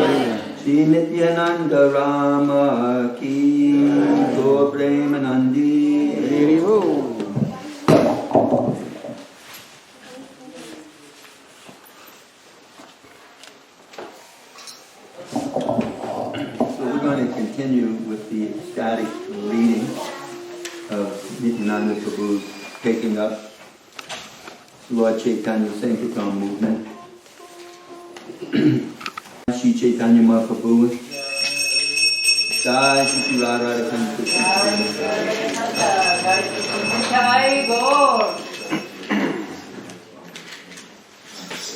Shri Nityananda Rama ki Gaur Premanandi. So we're going to continue with the ecstatic reading of Nityananda Prabhu's taking up Lord Chaitanya Sankirtan movement. Shri Chaitanya Mahaprabhu, Jai Shri Radha Krishna.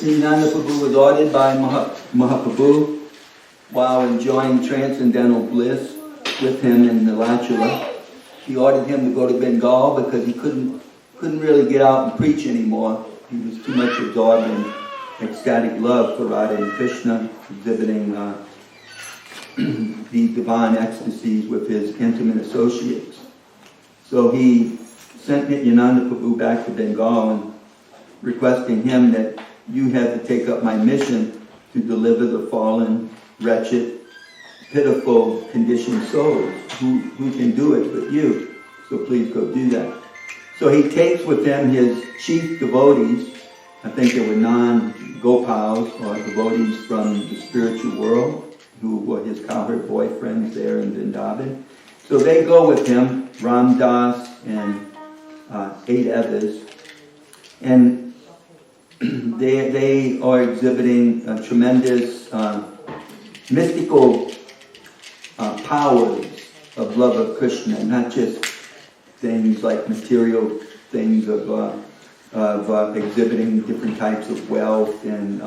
Nityananda Prabhu was ordered by Mahaprabhu while enjoying transcendental bliss with him in Nilachula. He ordered him to go to Bengal because he couldn't really get out and preach anymore. He was too much absorbed in ecstatic love for Radha and Krishna, exhibiting the divine ecstasies with his intimate associates. So he sent Nityananda Prabhu back to Bengal and requesting him that you have to take up my mission to deliver the fallen, wretched, pitiful, conditioned souls. Who can do it but you? So please go do that. So he takes with him his chief devotees. I think they were non-Gopals or devotees from the spiritual world who were his cowherd boyfriends there in Vrindavan. So they go with him, Ram Das and 8 others. And they are exhibiting tremendous mystical powers of love of Krishna, not just things like material things of exhibiting different types of wealth and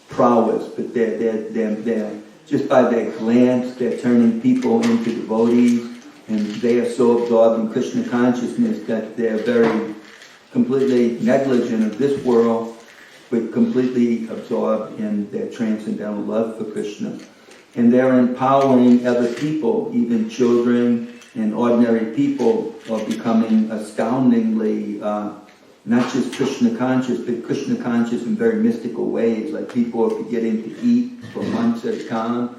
prowess, but they're just by their glance, they're turning people into devotees, and they are so absorbed in Krishna consciousness that they're very completely negligent of this world, but completely absorbed in their transcendental love for Krishna. And they're empowering other people, even children and ordinary people are becoming astoundingly not just Krishna conscious, but Krishna conscious in very mystical ways. Like people are beginning to eat for months at a time.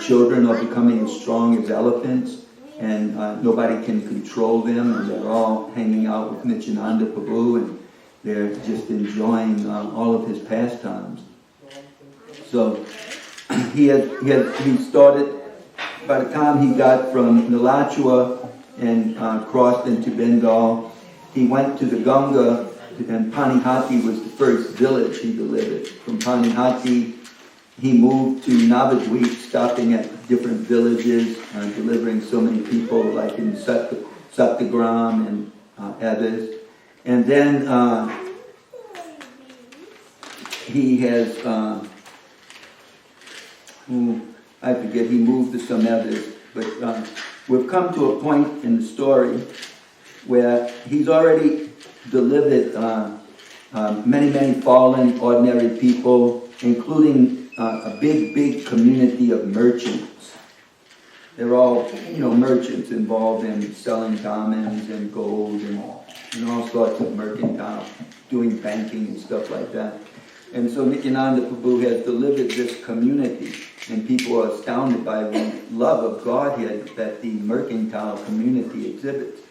Children are becoming as strong as elephants, and nobody can control them, and they're all hanging out with Nityananda Prabhu, and they're just enjoying all of his pastimes. So he started, by the time he got from Nilachula and crossed into Bengal, he went to the Ganga, and Panihati was the first village he delivered. From Panihati, he moved to Navadvip, stopping at different villages, delivering so many people, like in Satyagram and others. And then he has, I forget, he moved to some others. But we've come to a point in the story where he's already delivered many fallen, ordinary people, including a big community of merchants. They're all, merchants involved in selling diamonds and gold and all sorts of mercantile, doing banking and stuff like that. And so Nityananda Prabhu has delivered this community, and people are astounded by the love of Godhead that the mercantile community exhibits.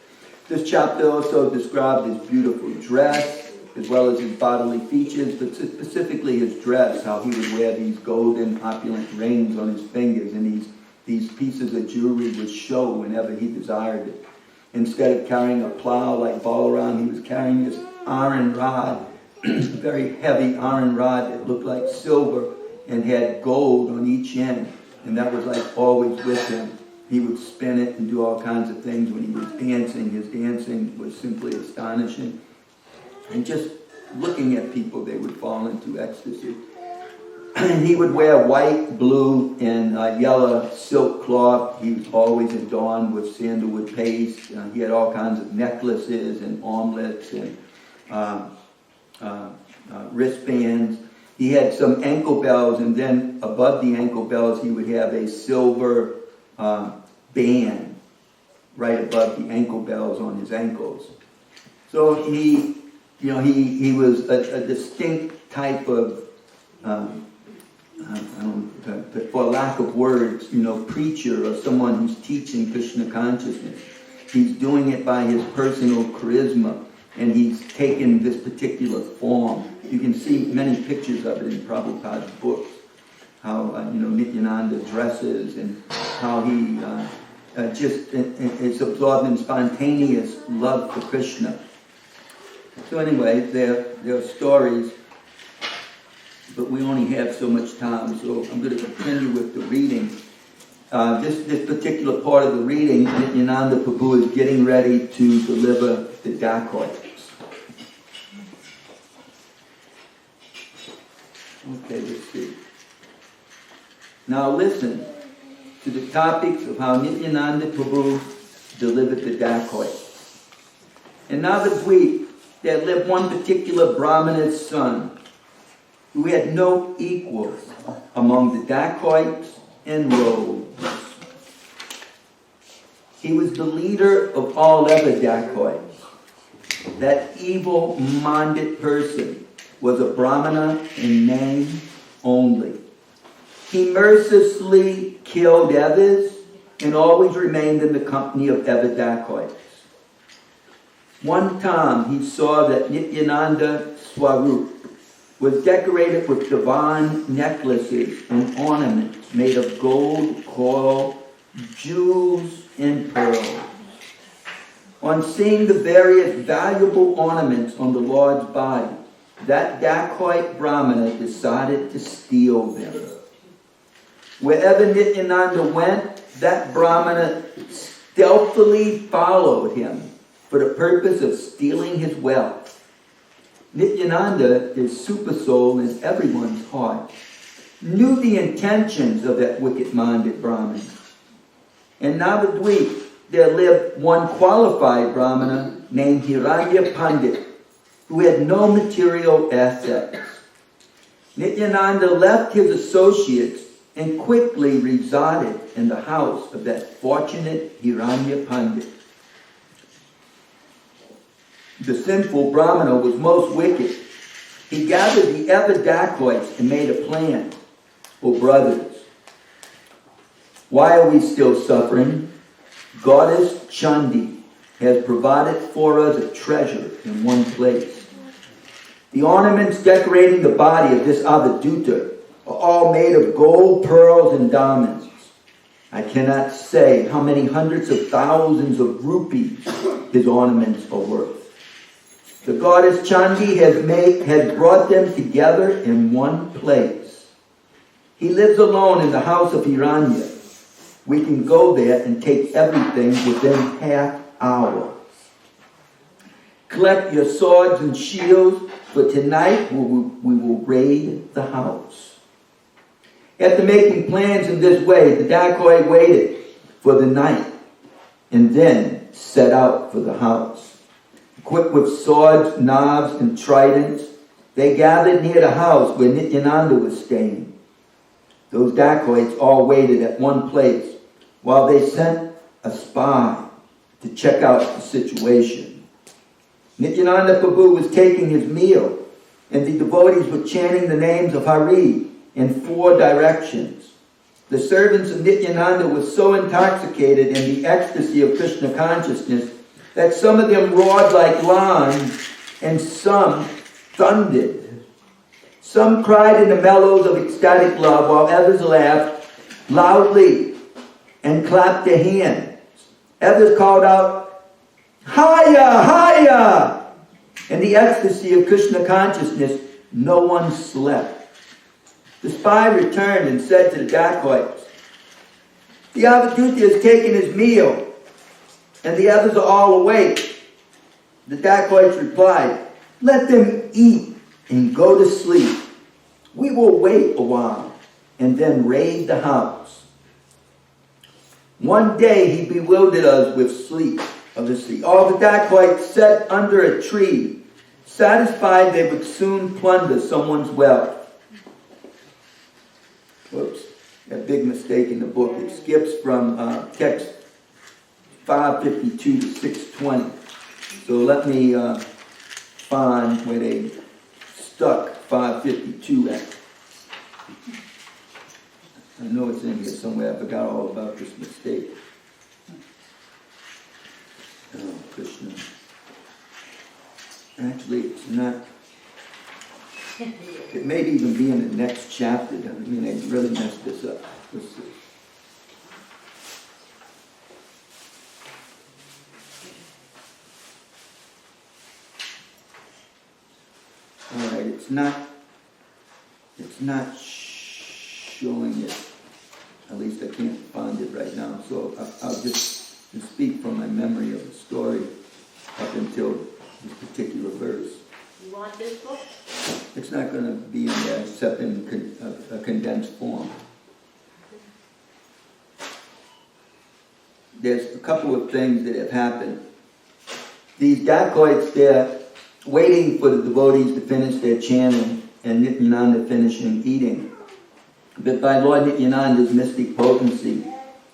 This chapter also described his beautiful dress, as well as his bodily features, but specifically his dress, how he would wear these golden opulent rings on his fingers, and these pieces of jewelry would show whenever he desired it. Instead of carrying a plow like Balaram, he was carrying this iron rod, a very heavy iron rod that looked like silver and had gold on each end, and that was like always with him. He would spin it and do all kinds of things when he was dancing. His dancing was simply astonishing. And just looking at people, they would fall into ecstasy. He would wear white, blue, and yellow silk cloth. He was always adorned with sandalwood paste. He had all kinds of necklaces and armlets and wristbands. He had some ankle bells, and then above the ankle bells, he would have a silver band right above the ankle bells on his ankles. So he was a distinct type of for lack of words, preacher or someone who's teaching Krishna consciousness. He's doing it by his personal charisma, and he's taken this particular form. You can see many pictures of it in Prabhupada's books, how Nityananda dresses and how he is absorbed in spontaneous love for Krishna. So anyway, there are stories, but we only have so much time, so I'm going to continue with the reading. This particular part of the reading, Nityananda Prabhu is getting ready to deliver the dacoits. Okay, let's see. Now listen to the topics of how Nityananda Prabhu delivered the dacoits. In Navadvip, there lived one particular Brahmana's son who had no equals among the dacoits and rogues. He was the leader of all other dacoits. That evil-minded person was a Brahmana in name only. He mercilessly killed others and always remained in the company of other dacoits. One time he saw that Nityananda Swarup was decorated with divine necklaces and ornaments made of gold, coral, jewels, and pearls. On seeing the various valuable ornaments on the Lord's body, that dacoit Brahmana decided to steal them. Wherever Nityananda went, that Brahmana stealthily followed him for the purpose of stealing his wealth. Nityananda, his super soul in everyone's heart, knew the intentions of that wicked-minded Brahmana. In Navadvip, there lived one qualified Brahmana named Hiranya Pandit, who had no material assets. Nityananda left his associates and quickly resided in the house of that fortunate Hiranya Pandit. The sinful Brahmana was most wicked. He gathered the other dacoits and made a plan. Oh, brothers, why are we still suffering? Goddess Chandi has provided for us a treasure in one place. The ornaments decorating the body of this Avaduta are all made of gold, pearls, and diamonds. I cannot say how many hundreds of thousands of rupees his ornaments are worth. The goddess Chandi has brought them together in one place. He lives alone in the house of Hiranya. We can go there and take everything within half hour. Collect your swords and shields, for tonight we will raid the house. After making plans in this way, the dacoit waited for the night and then set out for the house. Equipped with swords, knives, and tridents, they gathered near the house where Nityananda was staying. Those dacoits all waited at one place while they sent a spy to check out the situation. Nityananda Prabhu was taking his meal, and the devotees were chanting the names of Hari in 4 directions. The servants of Nityananda were so intoxicated in the ecstasy of Krishna consciousness that some of them roared like lions and some thundered. Some cried in the mellows of ecstatic love, while others laughed loudly and clapped their hands. Others called out, "Haya, Haya!" In the ecstasy of Krishna consciousness, no one slept. The spy returned and said to the dacoits, "The Avaduta has taken his meal, and the others are all awake." The dacoits replied, "Let them eat and go to sleep. We will wait a while and then raid the house." One day he bewildered us with sleep. All the dacoits sat under a tree, satisfied they would soon plunder someone's wealth. Whoops, a big mistake in the book. It skips from text 552 to 620. So let me find where they stuck 552 at. I know it's in here somewhere. I forgot all about this mistake. Oh, Krishna. Actually, it's not. It may even be in the next chapter. I mean, they really messed this up. Let's see. All right, it's not showing it. At least I can't find it right now. So I'll just speak from my memory of the story up until this particular verse. You want this book? It's not going to be in there except in a condensed form. There's a couple of things that have happened. These dacoits, they're waiting for the devotees to finish their chanting and Nityananda finishing eating. But by Lord Nityananda's mystic potency,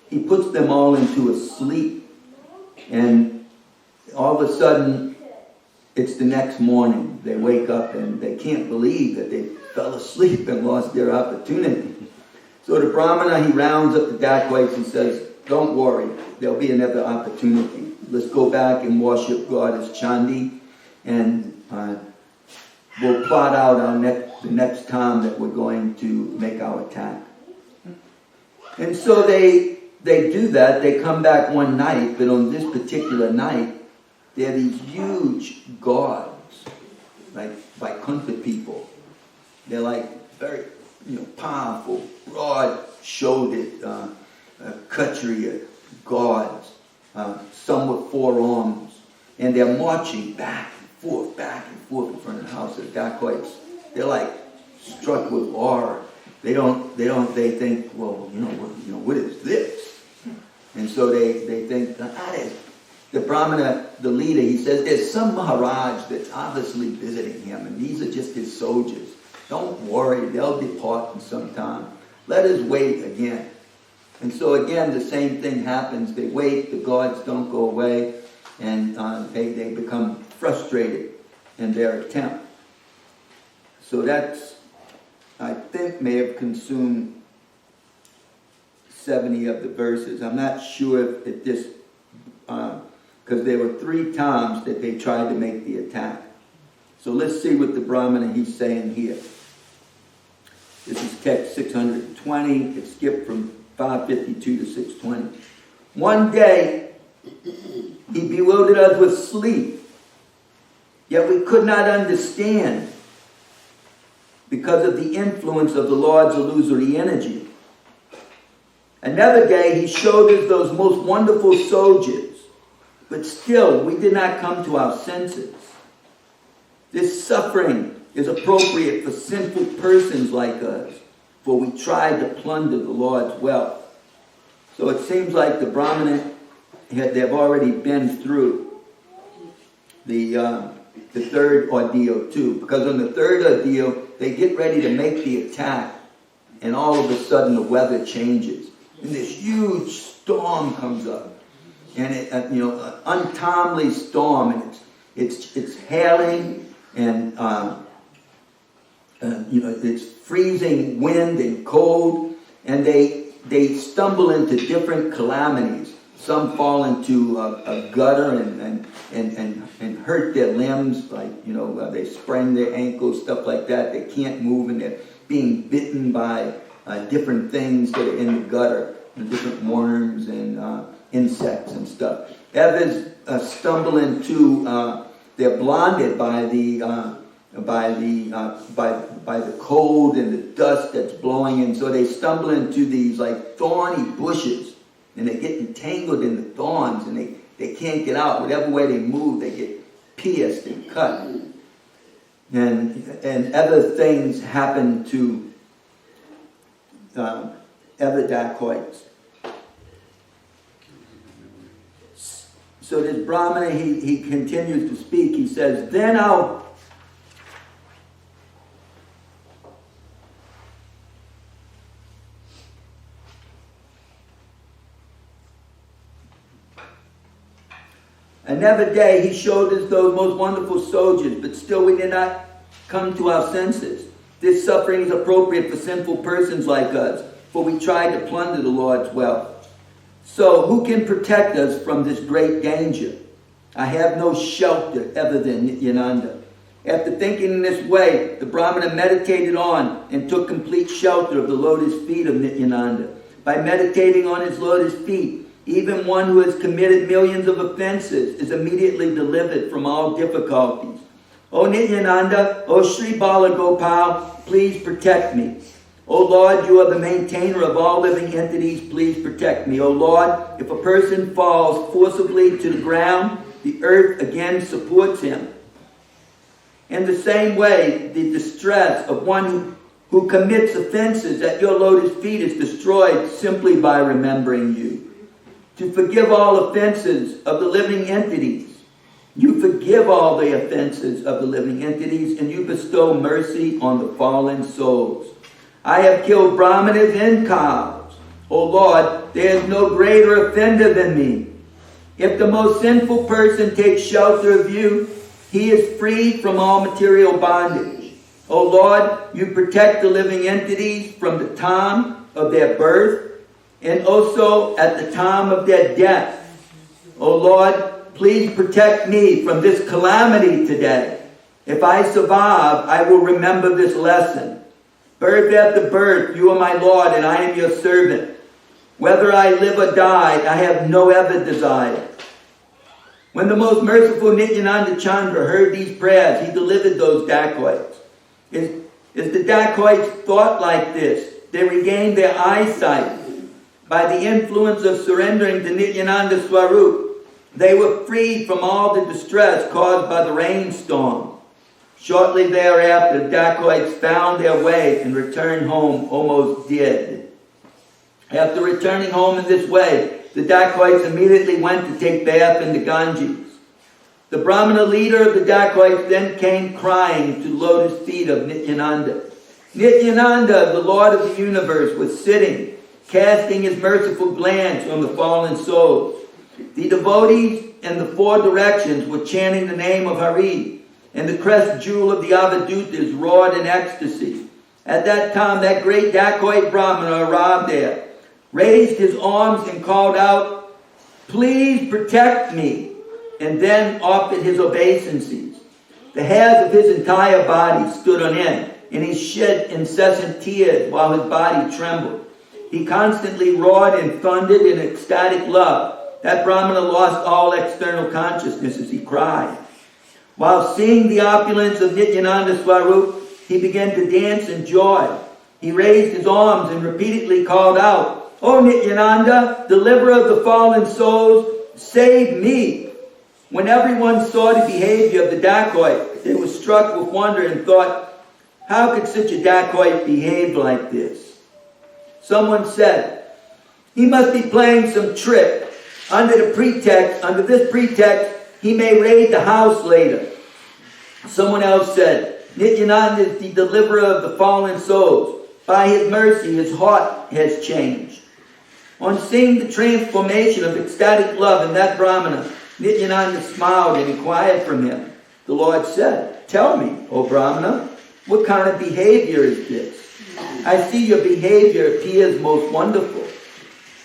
he puts them all into a sleep. And all of a sudden, it's the next morning. They wake up and they can't believe that they fell asleep and lost their opportunity. So the Brahmana, he rounds up the dacoits and says, don't worry, there'll be another opportunity. Let's go back and worship God as Chandi, and we'll plot out the next time that we're going to make our attack. And so they do that. They come back one night, but on this particular night, there are these huge gods, like Vaikuntha people. They're like very, powerful, broad-shouldered, Kshatriya gods, some with 4 arms, and they're marching back and forth in front of the house of dacoits. They're like struck with awe. They think, well, what is this? And so they think, the Brahmana, the leader, he says, there's some Maharaj that's obviously visiting him, and these are just his soldiers. Don't worry, they'll depart in some time. Let us wait again. And so again, the same thing happens. They wait, the gods don't go away, and they become frustrated in their attempt. So that's, I think, may have consumed 70 of the verses. I'm not sure if this, because there were 3 times that they tried to make the attack. So let's see what the Brahmana he's saying here. This is text 620. It skipped from 552 to 620. One day, he bewildered us with sleep, yet we could not understand because of the influence of the Lord's illusory energy. Another day, he showed us those most wonderful soldiers, but still, we did not come to our senses. This suffering is appropriate for sinful persons like us, for we tried to plunder the Lord's wealth. So it seems like the Brahmana, they've already been through the 3rd ordeal too. Because on the 3rd ordeal, they get ready to make the attack, and all of a sudden the weather changes. And this huge storm comes up. And an untimely storm, and it's hailing, and it's freezing wind and cold, and they stumble into different calamities. Some fall into a gutter and hurt their limbs, like they sprain their ankles, stuff like that. They can't move, and they're being bitten by different things that are in the gutter, different worms and insects and stuff. Others stumble into they're blinded by the cold and the dust that's blowing, and so they stumble into these like thorny bushes, and they get entangled in the thorns, and they can't get out. Whatever way they move, they get pierced and cut. And other things happen to other dacoits. So this Brahmana, he continues to speak. He says, then another day he showed us those most wonderful soldiers, but still we did not come to our senses. This suffering is appropriate for sinful persons like us, for we tried to plunder the Lord's wealth. So who can protect us from this great danger? I have no shelter other than Nityananda. After thinking in this way, the Brahmana meditated on and took complete shelter of the lotus feet of Nityananda. By meditating on his lotus feet, even one who has committed millions of offenses is immediately delivered from all difficulties. O Nityananda, O Sri Bala Gopal, please protect me. O Lord, you are the maintainer of all living entities, please protect me. O Lord, if a person falls forcibly to the ground, the earth again supports him. In the same way, the distress of one who commits offenses at your lotus feet is destroyed simply by remembering you. To forgive all offenses of the living entities, you forgive all the offenses of the living entities, and you bestow mercy on the fallen souls. I have killed brahmanas and cows. O Lord, there is no greater offender than me. If the most sinful person takes shelter of you, he is freed from all material bondage. O Lord, you protect the living entities from the time of their birth and also at the time of their death. O Lord, please protect me from this calamity today. If I survive, I will remember this lesson. Birth after birth, you are my Lord, and I am your servant. Whether I live or die, I have no other desire. When the most merciful Nityananda Chandra heard these prayers, he delivered those dacoits. As the dacoits thought like this, they regained their eyesight. By the influence of surrendering to Nityananda Swarup, they were freed from all the distress caused by the rainstorm. Shortly thereafter, the dacoits found their way and returned home almost dead. After returning home in this way, the dacoits immediately went to take bath in the Ganges. The Brahmana leader of the dacoits then came crying to the lotus feet of Nityananda. Nityananda, the Lord of the universe, was sitting, casting his merciful glance on the fallen souls. The devotees in the four directions were chanting the name of Hari, and the crest jewel of the Avadutas roared in ecstasy. At that time, that great dacoit Brahmana arrived there, raised his arms and called out, "Please protect me," and then offered his obeisances. The hairs of his entire body stood on end, and he shed incessant tears while his body trembled. He constantly roared and thundered in ecstatic love. That Brahmana lost all external consciousness as he cried. While seeing the opulence of Nityananda Swarup, he began to dance in joy. He raised his arms and repeatedly called out, "O Nityananda, deliverer of the fallen souls, save me." When everyone saw the behavior of the dacoit, they were struck with wonder and thought, how could such a dacoit behave like this? Someone said, he must be playing some trick. Under this pretext, he may raid the house later. Someone else said, Nityananda is the deliverer of the fallen souls. By his mercy, his heart has changed. On seeing the transformation of ecstatic love in that Brahmana, Nityananda smiled and inquired from him. The Lord said, "Tell me, O Brahmana, what kind of behavior is this? I see your behavior appears most wonderful.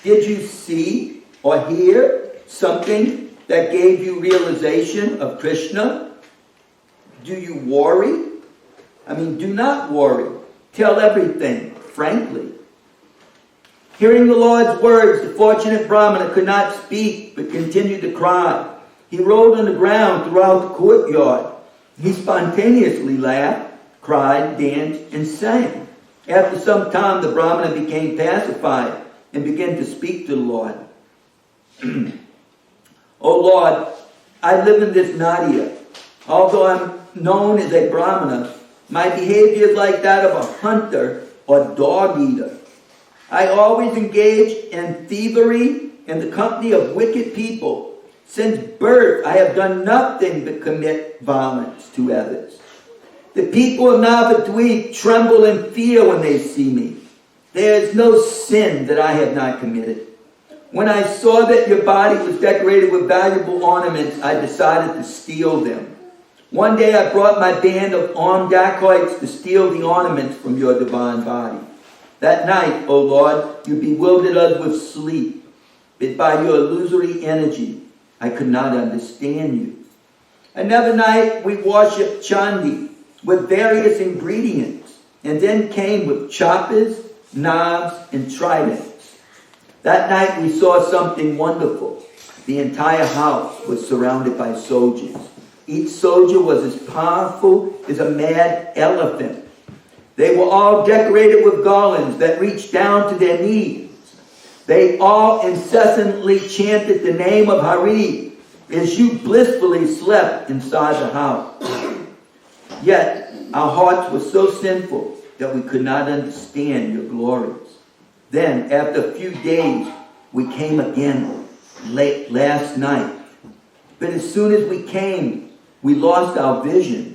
Did you see or hear something that gave you realization of Krishna? Do you worry? Do not worry. Tell everything frankly." Hearing the Lord's words, the fortunate Brahmana could not speak, but continued to cry. He rolled on the ground throughout the courtyard. He spontaneously laughed, cried, danced, and sang. After some time, the Brahmana became pacified and began to speak to the Lord. "O Lord, I live in this Nadia. Although I'm known as a Brahmana, my behavior is like that of a hunter or dog eater. I always engage in thievery in the company of wicked people. Since birth, I have done nothing but commit violence to others. The people of Navadvip tremble in fear when they see me. There is no sin that I have not committed. When I saw that your body was decorated with valuable ornaments, I decided to steal them. One day I brought my band of armed dacoits to steal the ornaments from your divine body. That night, O Lord, you bewildered us with sleep, but by your illusory energy, I could not understand you. Another night, we worshipped Chandi with various ingredients, and then came with choppers, knives, and tridents. That night, we saw something wonderful. The entire house was surrounded by soldiers. Each soldier was as powerful as a mad elephant. They were all decorated with garlands that reached down to their knees. They all incessantly chanted the name of Hari as you blissfully slept inside the house. Yet our hearts were so sinful that we could not understand your glories. Then, after a few days, we came again late last night. But as soon as we came, we lost our vision.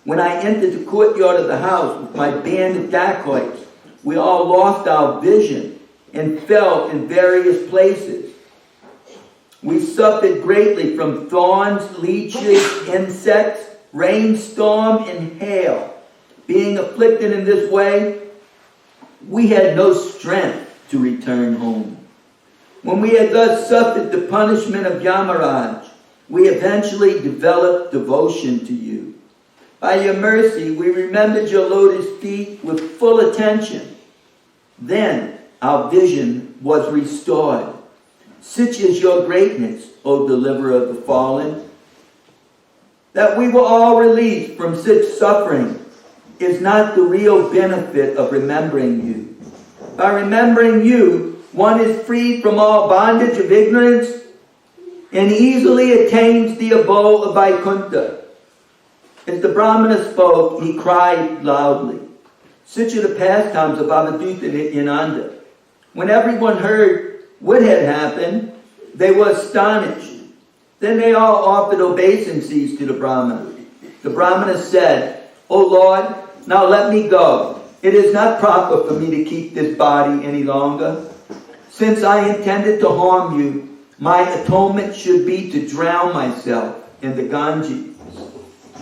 When I entered the courtyard of the house with my band of dacoits, we all lost our vision and fell in various places. We suffered greatly from thorns, leeches, insects, rainstorm, and hail. Being afflicted in this way, we had no strength to return home. When we had thus suffered the punishment of Yamaraj, we eventually developed devotion to you. By your mercy, we remembered your lotus feet with full attention. Then our vision was restored. Such is your greatness, O deliverer of the fallen, that we were all released from such suffering is not the real benefit of remembering you. By remembering you, one is freed from all bondage of ignorance and easily attains the abode of Vaikuntha. As the Brahmana spoke, he cried loudly. Such are the pastimes of Avadhuta Nityananda. When everyone heard what had happened, they were astonished. Then they all offered obeisances to the Brahmana. The Brahmana said, O Lord, now let me go. It is not proper for me to keep this body any longer. Since I intended to harm you, my atonement should be to drown myself in the Ganges.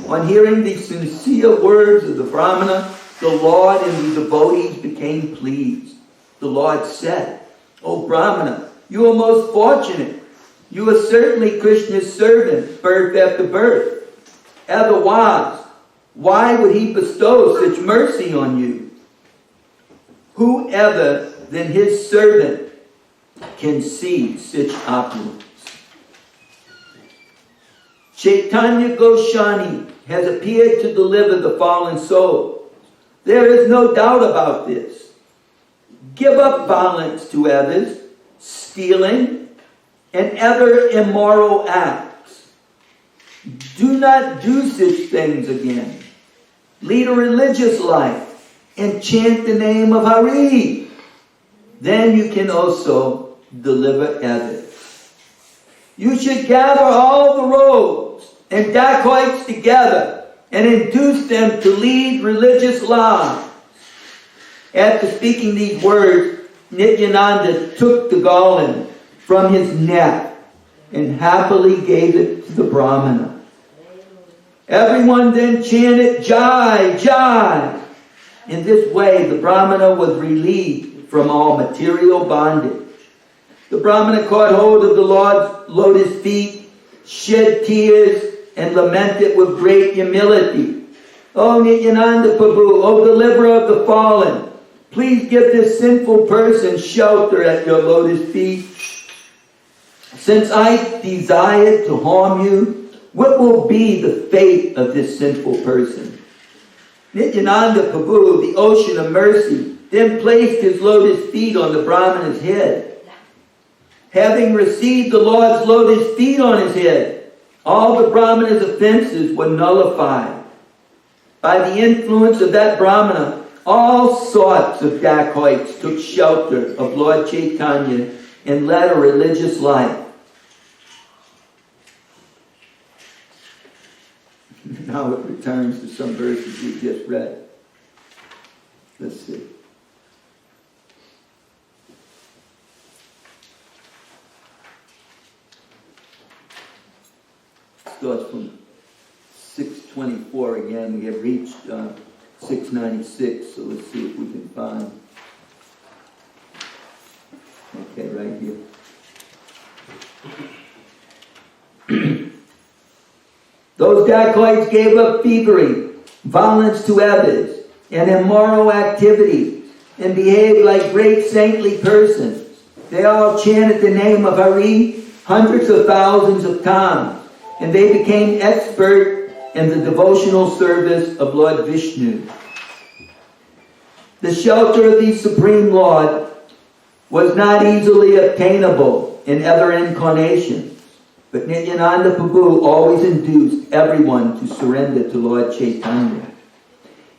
On hearing these sincere words of the Brahmana, the Lord and the devotees became pleased. The Lord said, O Brahmana, you are most fortunate. You are certainly Krishna's servant, birth after birth. Otherwise, why would he bestow such mercy on you? Whoever than his servant can see such opulence? Chaitanya Goswami has appeared to deliver the fallen soul. There is no doubt about this. Give up violence to others, stealing, and other immoral acts. Do not do such things again. Lead a religious life and chant the name of Hari. Then you can also deliver others. You should gather all the rogues and dacoits together and induce them to lead religious lives. After speaking these words, Nityananda took the garland from his neck and happily gave it to the Brahmana. Everyone then chanted, Jai, Jai. In this way, the Brahmana was relieved from all material bondage. The Brahmana caught hold of the Lord's lotus feet, shed tears, and lamented with great humility. O Nityananda Prabhu, O deliverer of the fallen, please give this sinful person shelter at your lotus feet. Since I desired to harm you, what will be the fate of this sinful person? Nityananda Prabhu, the ocean of mercy, then placed his lotus feet on the Brahmana's head. Having received the Lord's lotus feet on his head, all the Brahmana's offenses were nullified. By the influence of that Brahmana, all sorts of dacoits took shelter of Lord Chaitanya and led a religious life. Now it returns to some verses we just read. Let's see. Starts from 624 again. We have reached 696, so let's see if we can find right here. Those dacoits gave up thievery, violence to others, and immoral activities, and behaved like great saintly persons. They all chanted the name of Hari hundreds of thousands of times, and they became expert in the devotional service of Lord Vishnu. The shelter of the Supreme Lord was not easily obtainable in other incarnations, but Nityananda Prabhu always induced everyone to surrender to Lord Chaitanya.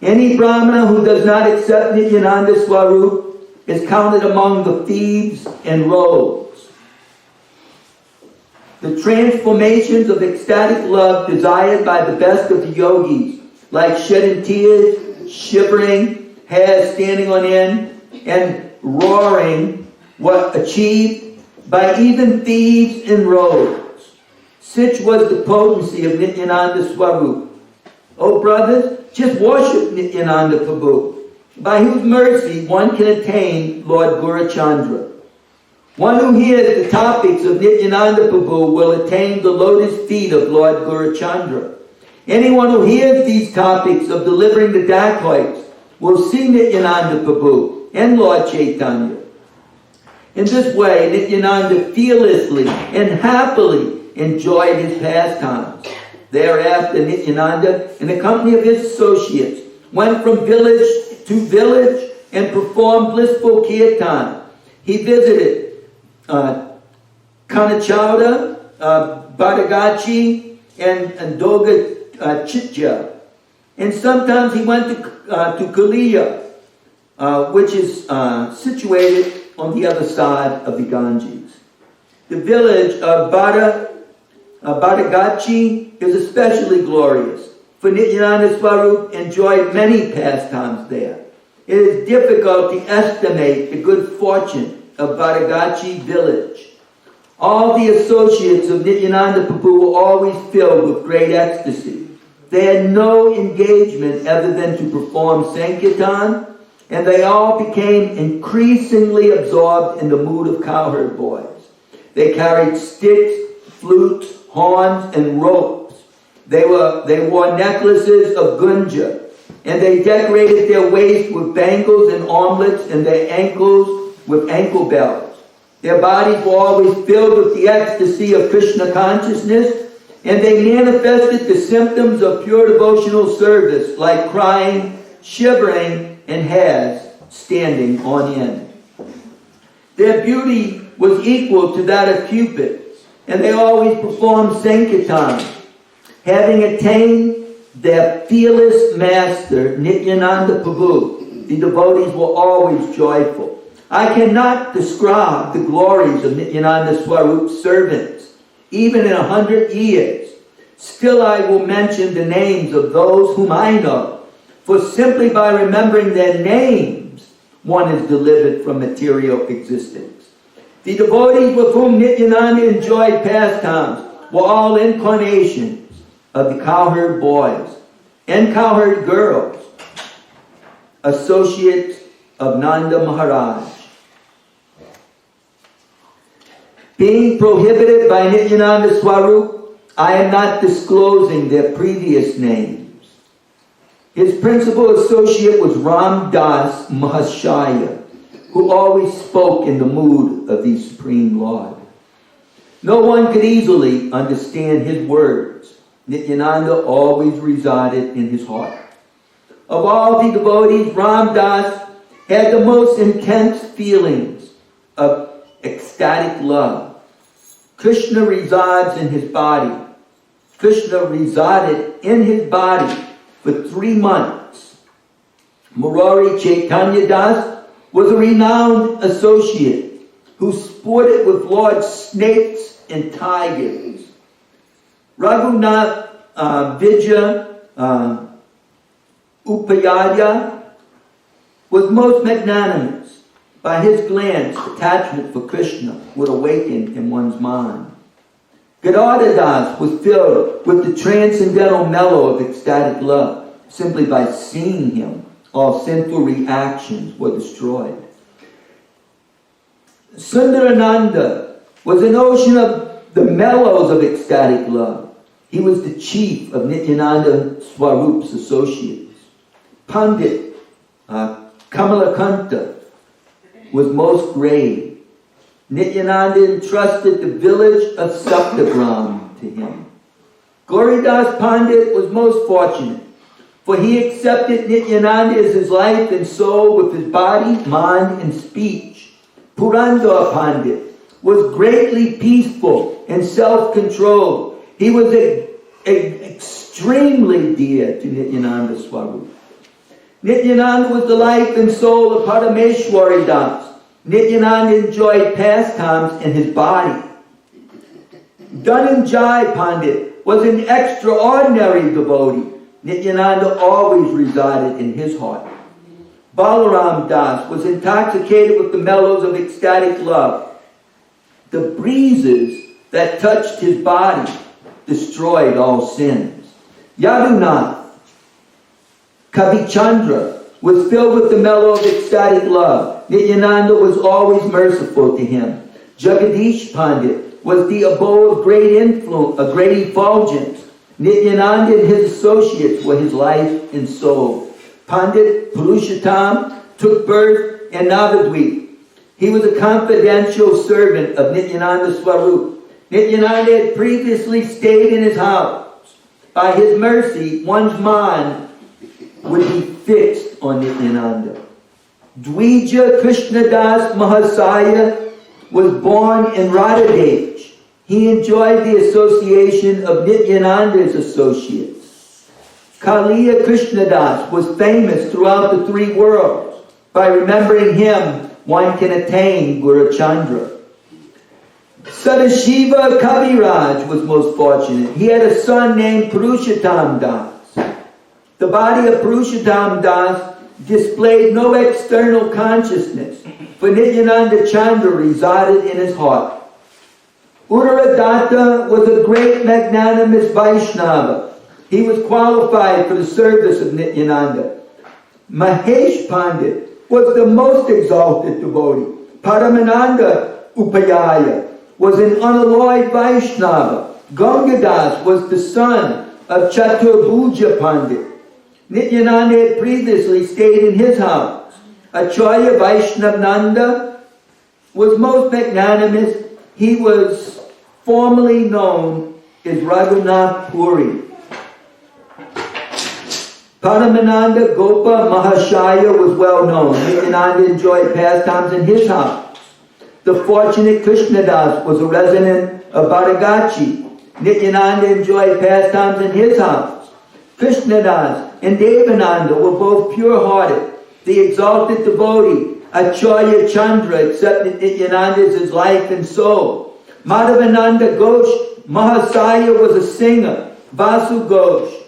Any Brahmana who does not accept Nityananda Swarup is counted among the thieves and rogues. The transformations of ecstatic love desired by the best of the yogis, like shedding tears, shivering, hair standing on end, and roaring, were achieved by even thieves and rogues. Such was the potency of Nityananda Swarup. Oh brothers, just worship Nityananda Prabhu, by whose mercy one can attain Lord Gaurachandra. One who hears the topics of Nityananda Prabhu will attain the lotus feet of Lord Gaurachandra. Anyone who hears these topics of delivering the dacoits will see Nityananda Prabhu and Lord Chaitanya. In this way, Nityananda fearlessly and happily enjoyed his pastimes. Thereafter, Nityananda, in the company of his associates, went from village to village and performed blissful kirtan. He visited Kanachauda, Badagachi, and Doga Chitja. And sometimes he went to Kaliya, which is situated on the other side of the Ganges. The village of Badagachi is especially glorious, for Nityananda Swarup enjoyed many pastimes there. It is difficult to estimate the good fortune of Badagachi village. All the associates of Nityananda Prabhu were always filled with great ecstasy. They had no engagement other than to perform Sankirtan, and they all became increasingly absorbed in the mood of cowherd boys. They carried sticks, flutes, horns, and ropes. They wore necklaces of gunja, and they decorated their waists with bangles and armlets, and their ankles with ankle bells. Their bodies were always filled with the ecstasy of Krishna consciousness, and they manifested the symptoms of pure devotional service, like crying, shivering, and hairs standing on end. Their beauty was equal to that of Cupid, and they always performed Sankirtan. Having attained their fearless master, Nityananda Prabhu, the devotees were always joyful. I cannot describe the glories of Nityananda Swarup's servants, even in 100 years. Still I will mention the names of those whom I know, for simply by remembering their names, one is delivered from material existence. The devotees with whom Nityananda enjoyed pastimes were all incarnations of the cowherd boys and cowherd girls, associates of Nanda Maharaj. Being prohibited by Nityananda Swarup, I am not disclosing their previous names. His principal associate was Ram Das Mahashaya, who always spoke in the mood of the Supreme Lord. No one could easily understand his words. Nityananda always resided in his heart. Of all the devotees, Ram Das had the most intense feelings of ecstatic love. Krishna resides in his body. Krishna resided in his body for 3 months. Murari Chaitanya Das was a renowned associate who sported with large snakes and tigers. Raghunath Vijay Upayaya was most magnanimous. By his glance, attachment for Krishna would awaken in one's mind. Gadadhar Das was filled with the transcendental mellow of ecstatic love. Simply by seeing him, all sinful reactions were destroyed. Sundarananda was an ocean of the mellows of ecstatic love. He was the chief of Nityananda Swarup's associates. Pandit Kamalakanta was most grave. Nityananda entrusted the village of Saptagram to him. Gauridas Pandit was most fortunate, for he accepted Nityananda as his life and soul with his body, mind, and speech. Purandar Pandit was greatly peaceful and self-controlled. He was extremely dear to Nityananda Swarup. Nityananda was the life and soul of Parameshwari Das. Nityananda enjoyed pastimes in his body. Dhananjay Pandit was an extraordinary devotee. Nityananda always resided in his heart. Balaram Das was intoxicated with the mellows of ecstatic love. The breezes that touched his body destroyed all sins. Yadunath Kavichandra was filled with the mellow of ecstatic love. Nityananda was always merciful to him. Jagadish Pandit was the abode of great influence, a great effulgence. Nityananda and his associates were his life and soul. Pandit Purushottam took birth in Navadvip. He was a confidential servant of Nityananda Swarup. Nityananda had previously stayed in his house. By his mercy, one's mind would be fixed on Nityananda. Dvija Krishnadas Mahasaya was born in Radhadesh. He enjoyed the association of Nityananda's associates. Kaliya Krishnadas was famous throughout the three worlds. By remembering him, one can attain Guru Chandra. Sadashiva Kaviraj was most fortunate. He had a son named Purushottam Das. The body of Purushottam Das displayed no external consciousness, for Nityananda Chandra resided in his heart. Uttaradatta was a great magnanimous Vaishnava. He was qualified for the service of Nityananda. Mahesh Pandit was the most exalted devotee. Paramananda Upayaya was an unalloyed Vaishnava. Gangadas was the son of Chaturbhuja Pandit. Nityananda had previously stayed in his house. Acharya Vaishnavnanda was most magnanimous. He was formerly known as Raghunath Puri. Paramananda Gopa Mahashaya was well known. Nityananda enjoyed pastimes in his house. The fortunate Krishnadas was a resident of Badagachi. Nityananda enjoyed pastimes in his house. Krishnadas and Devananda were both pure-hearted. The exalted devotee, Acharya Chandra, accepted Nityananda as his life and soul. Madhavananda Ghosh Mahasaya was a singer. Vasu Ghosh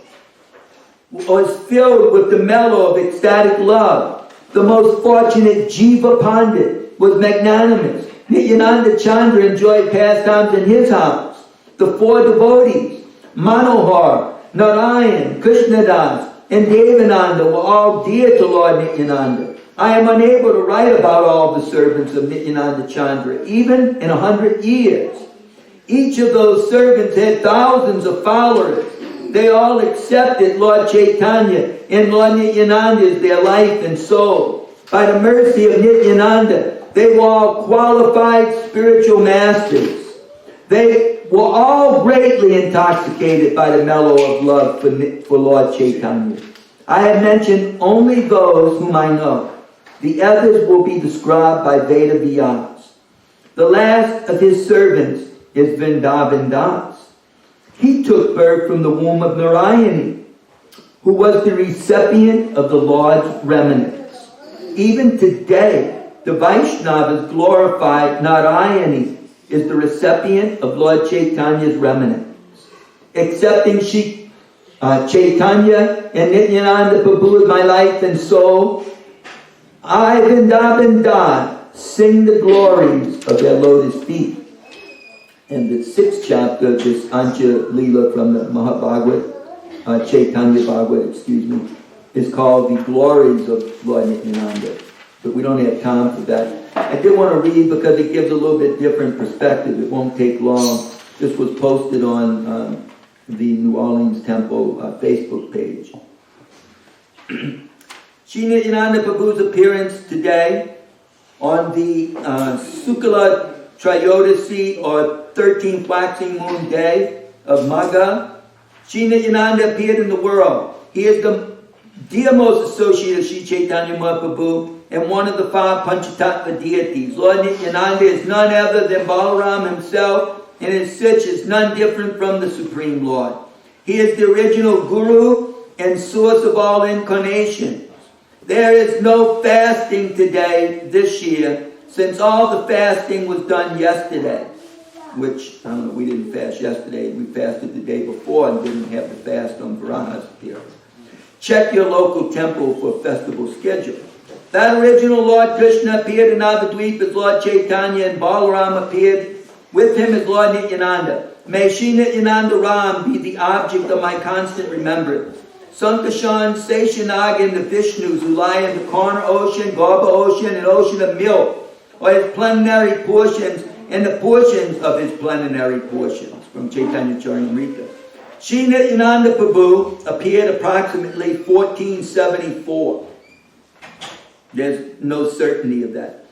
was filled with the mellow of ecstatic love. The most fortunate Jiva Pandit was magnanimous. Nityananda Chandra enjoyed pastimes in his house. The four devotees, Manohar, Narayan, Krishnadas, and Devananda were all dear to Lord Nityananda. I am unable to write about all the servants of Nityananda Chandra, even in 100 years. Each of those servants had thousands of followers. They all accepted Lord Chaitanya and Lord Nityananda as their life and soul. By the mercy of Nityananda, they were all qualified spiritual masters. They were all greatly intoxicated by the mellow of love for Lord Chaitanya. I have mentioned only those whom I know. The others will be described by Veda Vyas. The last of his servants is Vrindavan Das. He took birth from the womb of Narayani, who was the recipient of the Lord's remnants. Even today, the Vaishnavas glorified Narayani is the recipient of Lord Chaitanya's remnants. Accepting Chaitanya and Nityananda Prabhu as my life and soul, I, Vrindavan Das, sing the glories of their lotus feet. And the 6th chapter of this Ancha Leela from the Mahabhagavad, Chaitanya Bhagavad, is called The Glories of Lord Nityananda. but we don't have time for that. I did want to read because it gives a little bit different perspective. It won't take long. This was posted on the New Orleans Temple Facebook page. Sri Nityananda Prabhu's appearance today on the Sukla Trayodasi, or 13th waxing moon day of Magha. Sri Nityananda appeared in the world. He is the dearmost associate of Sri Chaitanya Mahaprabhu and one of the 5 Panchatattva deities. Lord Nityananda is none other than Balaram himself, and as such is none different from the Supreme Lord. He is the original Guru and source of all incarnations. There is no fasting today, this year, since all the fasting was done yesterday. Which, I don't know, we didn't fast yesterday. We fasted the day before and didn't have the fast on Varaha's appearance. Check your local temple for festival schedule. That original Lord Krishna appeared in Navadvip as Lord Chaitanya, and Balaram appeared with him as Lord Nityananda. May Sri Nityananda Ram be the object of my constant remembrance. Sankashan, Seshanag, and the Vishnus who lie in the corner ocean, Garbha ocean, and ocean of milk, or his plenary portions and the portions of his plenary portions, from Chaitanya Charitamrita. Sri Nityananda Prabhu appeared approximately 1474. There's no certainty of that.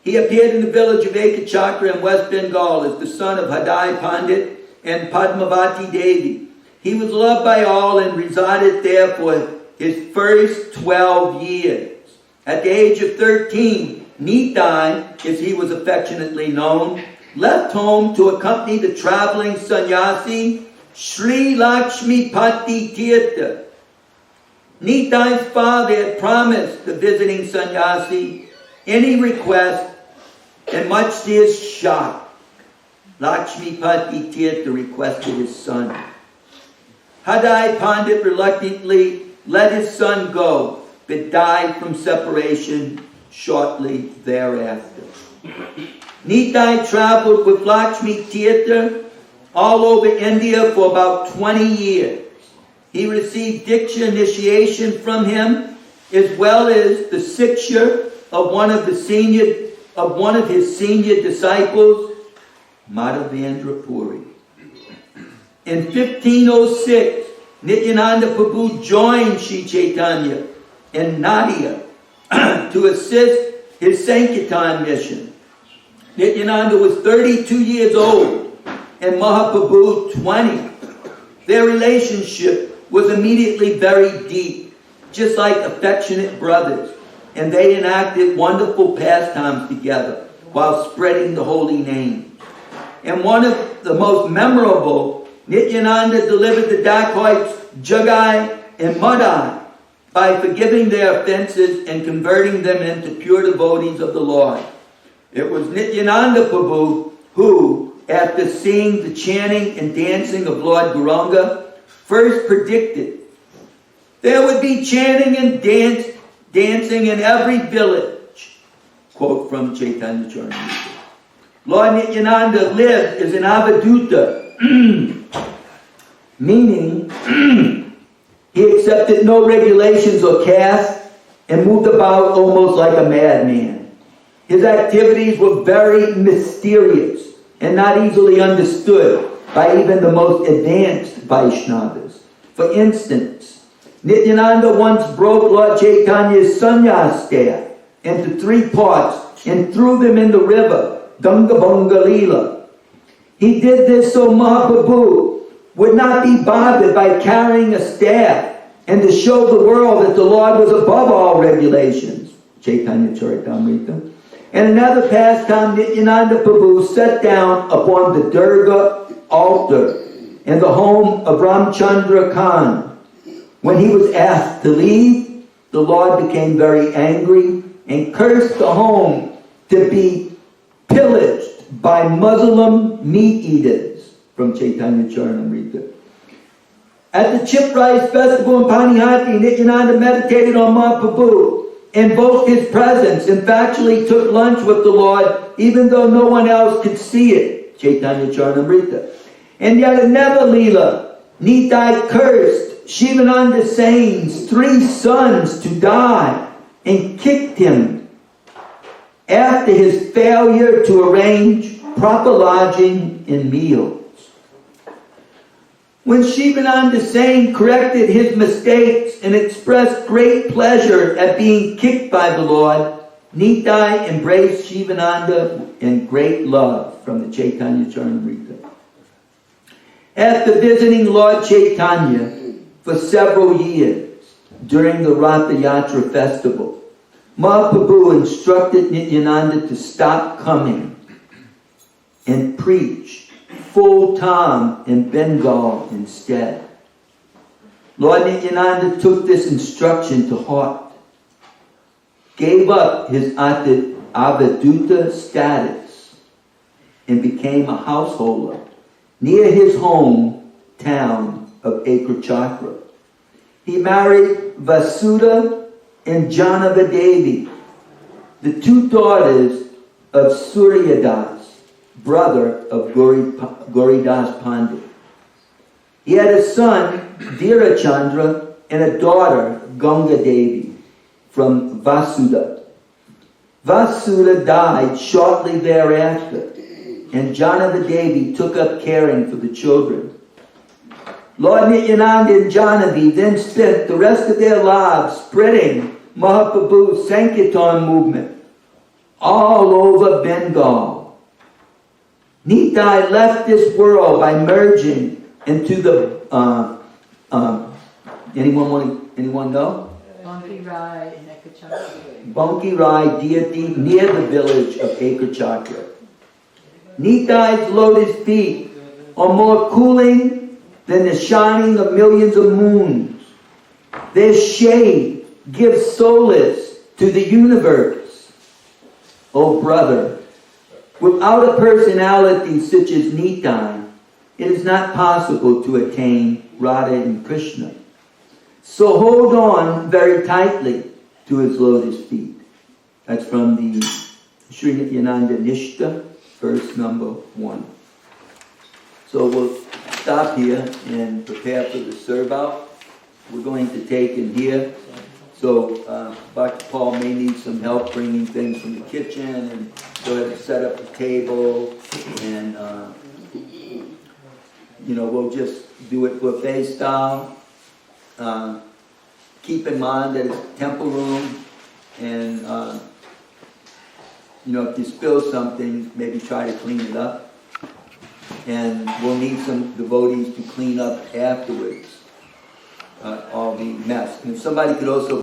He appeared in the village of Ekachakra in West Bengal as the son of Hadai Pandit and Padmavati Devi. He was loved by all and resided there for his first 12 years. At the age of 13, Nitai, as he was affectionately known, left home to accompany the traveling sannyasi Sri Lakshmi Pati Tirtha. Nitai's father had promised the visiting sannyasi any request, and much to his shock, Lakshmi Pati Tirtha requested his son. Hadai Pandit reluctantly let his son go, but died from separation shortly thereafter. Nitai traveled with Lakshmi Tirtha all over India for about 20 years. He received Diksha initiation from him, as well as the Siksha of one of his senior disciples, Madhavendra Puri. In 1506, Nityananda Prabhu joined Sri Chaitanya and Nadia to assist his Sankirtan mission. Nityananda was 32 years old and Mahaprabhu 20. Their relationship was immediately very deep, just like affectionate brothers, and they enacted wonderful pastimes together while spreading the holy name. And one of the most memorable, Nityananda delivered the dacoits Jagai and Madai by forgiving their offenses and converting them into pure devotees of the Lord. It was Nityananda Prabhu who, after seeing the chanting and dancing of Lord Gauranga, first predicted there would be chanting and dancing in every village. Quote from Chaitanya Charitamrita. Lord Nityananda lived as an avaduta, meaning he accepted no regulations or caste and moved about almost like a madman. His activities were very mysterious and not easily understood by even the most advanced Vaishnavas. For instance, Nityananda once broke Lord Chaitanya's sannyas staff into 3 parts and threw them in the river, Gangabanga Leela. He did this so Mahaprabhu would not be bothered by carrying a staff and to show the world that the Lord was above all regulations. Chaitanya Charitamrita. And another pastime, Nityananda Prabhu sat down upon the Durga altar in the home of Ramchandra Khan. When he was asked to leave, the Lord became very angry and cursed the home to be pillaged by Muslim meat eaters. From Chaitanya Charitamrita. At the Chip Rice Festival in Panihati, Nityananda meditated on Mahaprabhu, invoked his presence, and factually took lunch with the Lord, even though no one else could see it. Chaitanya Charitamrita. And yet another Leela, Nitai cursed Shivananda Sain's 3 sons to die and kicked him after his failure to arrange proper lodging and meals. When Shivananda Sain corrected his mistakes and expressed great pleasure at being kicked by the Lord, Nitai embraced Shivananda in great love from the Chaitanya Charitamrita. After visiting Lord Chaitanya for several years during the Ratha Yatra festival, Mahaprabhu instructed Nityananda to stop coming and preach full-time in Bengal instead. Lord Nityananda took this instruction to heart, gave up his avaduta status, and became a householder near his home town of Ekachakra. He married Vasudha and Janavadevi, the two daughters of Suryadas, brother of Gauridas Pandit. He had a son, Dhirachandra, and a daughter, Ganga Devi, from Vasudha. Vasudha died shortly thereafter, and Janavadevi took up caring for the children. Lord Nityananda and Janavi then spent the rest of their lives spreading Mahaprabhu's Sankirtan movement all over Bengal. Nitai left this world by merging into the anyone know? Banki Rai in Ekachakra. Banki Rai deity near the village of Ekachakra. Nitai's lotus feet are more cooling than the shining of millions of moons. Their shade gives solace to the universe. Oh brother, without a personality such as Nitai, it is not possible to attain Radha and Krishna. So hold on very tightly to his lotus feet. That's from the Sri Nityananda Nishta, verse number 1. So we'll stop here and prepare for the serve out. We're going to take in here. So Dr. Paul may need some help bringing things from the kitchen and go ahead and set up the table, and we'll just do it buffet style. Keep in mind that it's temple room, and if you spill something, maybe try to clean it up. And we'll need some devotees to clean up afterwards all the mess. And if somebody could also